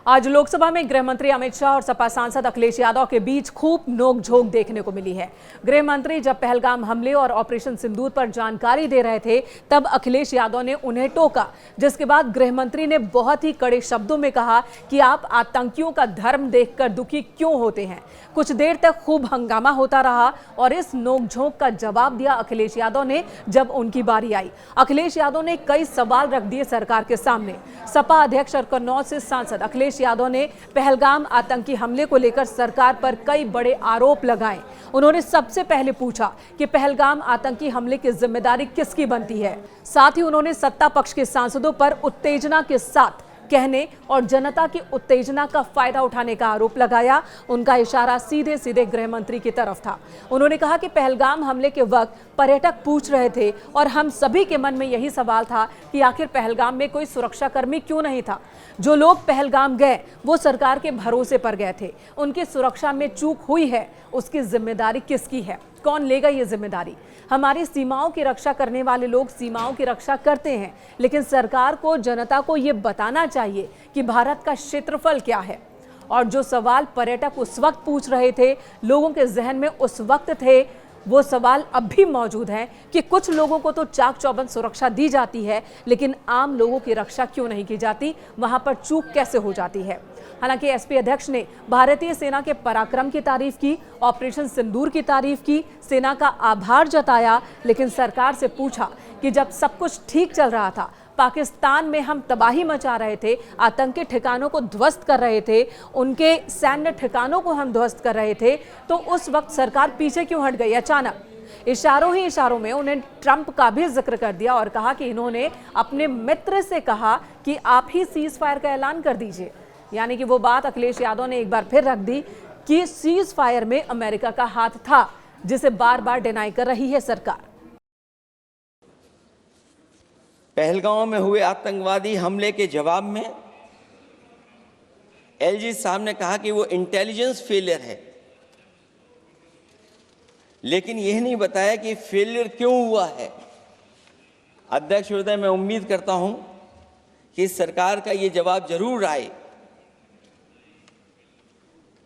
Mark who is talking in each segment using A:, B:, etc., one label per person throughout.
A: आज लोकसभा में गृह मंत्री अमित शाह और सपा सांसद अखिलेश यादव के बीच खूब नोकझोंक देखने को मिली है। गृह मंत्री जब पहलगाम हमले और ऑपरेशन सिंदूर पर जानकारी दे रहे थे तब अखिलेश यादव ने उन्हें टोका, जिसके बाद गृह मंत्री ने बहुत ही कड़े शब्दों में कहा कि आप आतंकियों का धर्म देखकर दुखी क्यों होते हैं। कुछ देर तक खूब हंगामा होता रहा और इस नोकझोंक का जवाब दिया अखिलेश यादव ने जब उनकी बारी आई। अखिलेश यादव ने कई सवाल रख दिए सरकार के सामने। सपा अध्यक्ष और कन्नौज से सांसद अखिलेश यादव ने पहलगाम आतंकी हमले को लेकर सरकार पर कई बड़े आरोप लगाए। उन्होंने सबसे पहले पूछा कि पहलगाम आतंकी हमले की जिम्मेदारी किसकी बनती है। साथ ही उन्होंने सत्ता पक्ष के सांसदों पर उत्तेजना के साथ कहने और जनता की उत्तेजना का फायदा उठाने का आरोप लगाया। उनका इशारा सीधे सीधे गृह मंत्री की तरफ था। उन्होंने कहा कि पहलगाम हमले के वक्त पर्यटक पूछ रहे थे और हम सभी के मन में यही सवाल था कि आखिर पहलगाम में कोई सुरक्षाकर्मी क्यों नहीं था। जो लोग पहलगाम गए वो सरकार के भरोसे पर गए थे। उनकी सुरक्षा में चूक हुई है, उसकी जिम्मेदारी किसकी है? कौन लेगा ये जिम्मेदारी? हमारी सीमाओं की रक्षा करने वाले लोग सीमाओं की रक्षा करते हैं, लेकिन सरकार को जनता को ये बताना चाहिए कि भारत का क्षेत्रफल क्या है। और जो सवाल पर्यटक उस वक्त पूछ रहे थे, लोगों के जहन में उस वक्त थे, वो सवाल अब भी मौजूद हैं कि कुछ लोगों को तो चाक चौबंद सुरक्षा दी जाती है, लेकिन आम लोगों की रक्षा क्यों नहीं की जाती? वहां पर चूक कैसे हो जाती है? हालांकि एसपी अध्यक्ष ने भारतीय सेना के पराक्रम की तारीफ की, ऑपरेशन सिंदूर की तारीफ की, सेना का आभार जताया, लेकिन सरकार से पूछा कि जब सब कुछ ठीक चल रहा था, पाकिस्तान में हम तबाही मचा रहे थे, आतंकी ठिकानों को ध्वस्त कर रहे थे, उनके सैन्य ठिकानों को हम ध्वस्त कर रहे थे, तो उस वक्त सरकार पीछे क्यों हट गई? अचानक इशारों ही इशारों में उन्हें ट्रंप का भी जिक्र कर दिया और कहा कि इन्होंने अपने मित्र से कहा कि आप ही सीज फायर का ऐलान कर दीजिए। यानी कि वो बात अखिलेश यादव ने एक बार फिर रख दी कि सीज फायर में अमेरिका का हाथ था, जिसे बार बार डिनाई कर रही है सरकार।
B: पहलगाम में हुए आतंकवादी हमले के जवाब में एलजी साहब ने कहा कि वो इंटेलिजेंस फेलियर है, लेकिन यह नहीं बताया कि फेलियर क्यों हुआ है। अध्यक्ष महोदय, मैं उम्मीद करता हूं कि सरकार का ये जवाब जरूर आए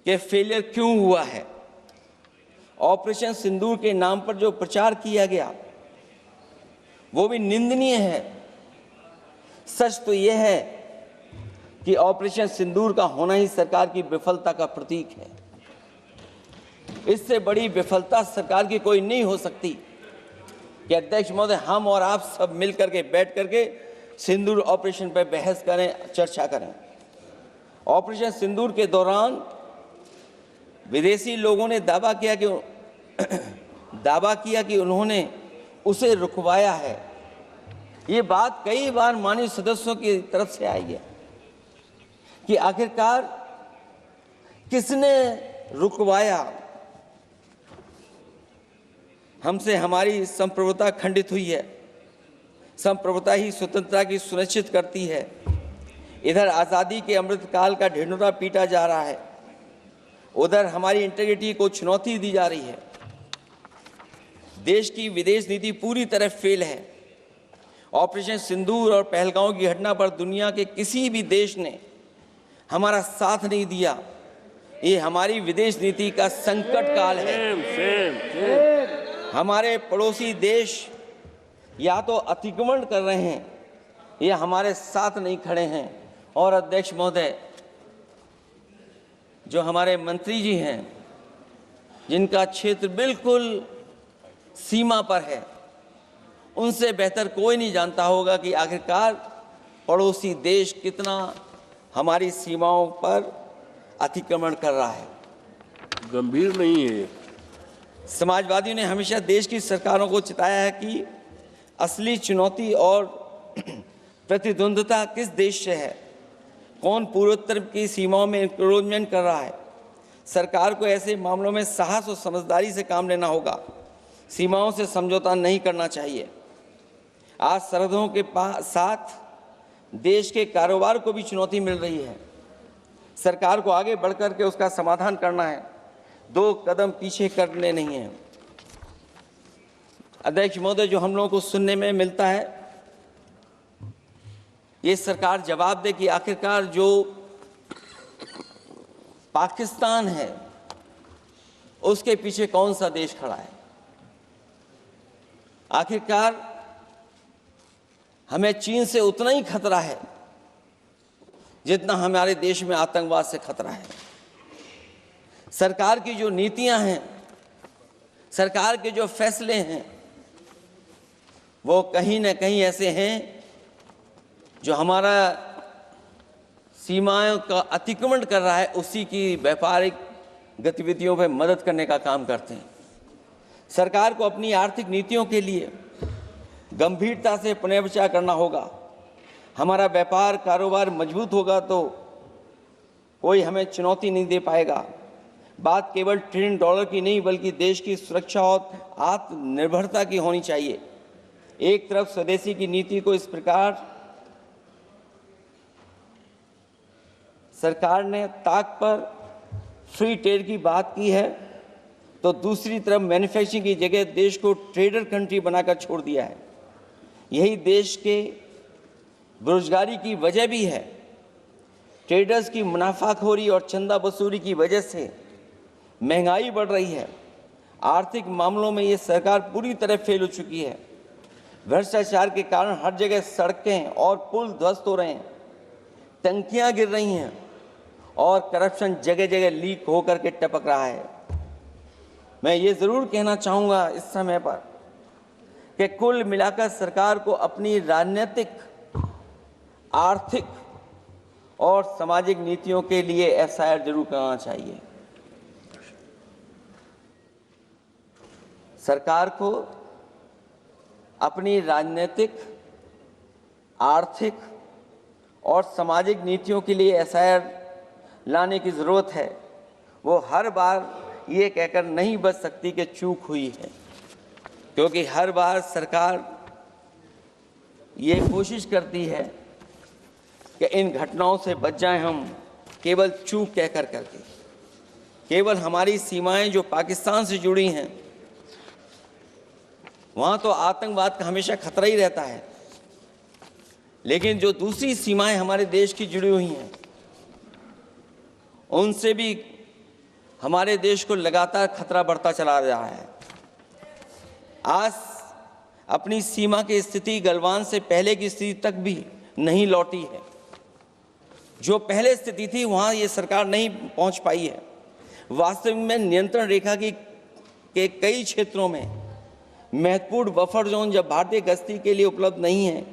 B: कि फेलियर क्यों हुआ है। ऑपरेशन सिंदूर के नाम पर जो प्रचार किया गया वो भी निंदनीय है। सच तो यह है कि ऑपरेशन सिंदूर का होना ही सरकार की विफलता का प्रतीक है। इससे बड़ी विफलता सरकार की कोई नहीं हो सकती कि अध्यक्ष महोदय, हम और आप सब मिलकर के बैठ करके सिंदूर ऑपरेशन पर बहस करें, चर्चा करें। ऑपरेशन सिंदूर के दौरान विदेशी लोगों ने दावा किया कि उन्होंने उसे रुकवाया है। ये बात कई बार माननीय सदस्यों की तरफ से आई है कि आखिरकार किसने रुकवाया। हमसे हमारी संप्रभुता खंडित हुई है। संप्रभुता ही स्वतंत्रता की सुनिश्चित करती है। इधर आज़ादी के अमृतकाल का ढिंढोरा पीटा जा रहा है, उधर हमारी इंटीग्रिटी को चुनौती दी जा रही है। देश की विदेश नीति पूरी तरह फेल है। ऑपरेशन सिंदूर और पहलगाम की घटना पर दुनिया के किसी भी देश ने हमारा साथ नहीं दिया। ये हमारी विदेश नीति का संकट काल है। हमारे पड़ोसी देश या तो अतिक्रमण कर रहे हैं या हमारे साथ नहीं खड़े हैं। और अध्यक्ष महोदय, जो हमारे मंत्री जी हैं, जिनका क्षेत्र बिल्कुल सीमा पर है, उनसे बेहतर कोई नहीं जानता होगा कि आखिरकार पड़ोसी देश कितना हमारी सीमाओं पर अतिक्रमण कर रहा है।
C: गंभीर नहीं है।
B: समाजवादियों ने हमेशा देश की सरकारों को चिताया है कि असली चुनौती और प्रतिद्वंद्विता किस देश से है, कौन पूर्वोत्तर की सीमाओं में इंक्रोचमेंट कर रहा है। सरकार को ऐसे मामलों में साहस और समझदारी से काम लेना होगा। सीमाओं से समझौता नहीं करना चाहिए। आज सरहदों के साथ देश के कारोबार को भी चुनौती मिल रही है। सरकार को आगे बढ़कर के उसका समाधान करना है, 2 कदम पीछे करने नहीं है। अध्यक्ष महोदय, जो हम लोगों को सुनने में मिलता है, ये सरकार जवाब दे कि आखिरकार जो पाकिस्तान है, उसके पीछे कौन सा देश खड़ा है? आखिरकार हमें चीन से उतना ही खतरा है जितना हमारे देश में आतंकवाद से खतरा है। सरकार की जो नीतियां हैं, सरकार के जो फैसले हैं, वो कहीं न कहीं ऐसे हैं जो हमारा सीमाओं का अतिक्रमण कर रहा है, उसी की व्यापारिक गतिविधियों में मदद करने का काम करते हैं। सरकार को अपनी आर्थिक नीतियों के लिए गंभीरता से पुनर्विचार करना होगा। हमारा व्यापार कारोबार मजबूत होगा तो कोई हमें चुनौती नहीं दे पाएगा। बात केवल $1 ट्रिलियन की नहीं बल्कि देश की सुरक्षा और आत्मनिर्भरता की होनी चाहिए। एक तरफ स्वदेशी की नीति को इस प्रकार सरकार ने ताक पर फ्री ट्रेड की बात की है, तो दूसरी तरफ मैन्युफैक्चरिंग की जगह देश को ट्रेडर कंट्री बनाकर छोड़ दिया है। यही देश के बेरोजगारी की वजह भी है। ट्रेडर्स की मुनाफाखोरी और चंदा वसूली की वजह से महंगाई बढ़ रही है। आर्थिक मामलों में ये सरकार पूरी तरह फेल हो चुकी है। भ्रष्टाचार के कारण हर जगह सड़कें और पुल ध्वस्त हो रहे हैं, टंकियां गिर रही हैं और करप्शन जगह जगह लीक होकर के टपक रहा है। मैं ये ज़रूर कहना चाहूँगा इस समय पर कि कुल मिलाकर सरकार को अपनी राजनीतिक, आर्थिक और सामाजिक नीतियों के लिए एफआईआर जरूर करना चाहिए। सरकार को अपनी राजनीतिक, आर्थिक और सामाजिक नीतियों के लिए एफआईआर लाने की ज़रूरत है। वो हर बार ये कहकर नहीं बच सकती कि चूक हुई है, क्योंकि हर बार सरकार ये कोशिश करती है कि इन घटनाओं से बच जाएं हम, केवल चूक कहकर करके। केवल हमारी सीमाएं जो पाकिस्तान से जुड़ी हैं, वहाँ तो आतंकवाद का हमेशा खतरा ही रहता है, लेकिन जो दूसरी सीमाएं हमारे देश की जुड़ी हुई हैं, उनसे भी हमारे देश को लगातार खतरा बढ़ता चला रहा है। आज अपनी सीमा की स्थिति गलवान से पहले की स्थिति तक भी नहीं लौटी है। जो पहले स्थिति थी वहाँ ये सरकार नहीं पहुँच पाई है। वास्तविक में नियंत्रण रेखा के कई क्षेत्रों में महत्वपूर्ण बफर जोन जब भारतीय गश्ती के लिए उपलब्ध नहीं है,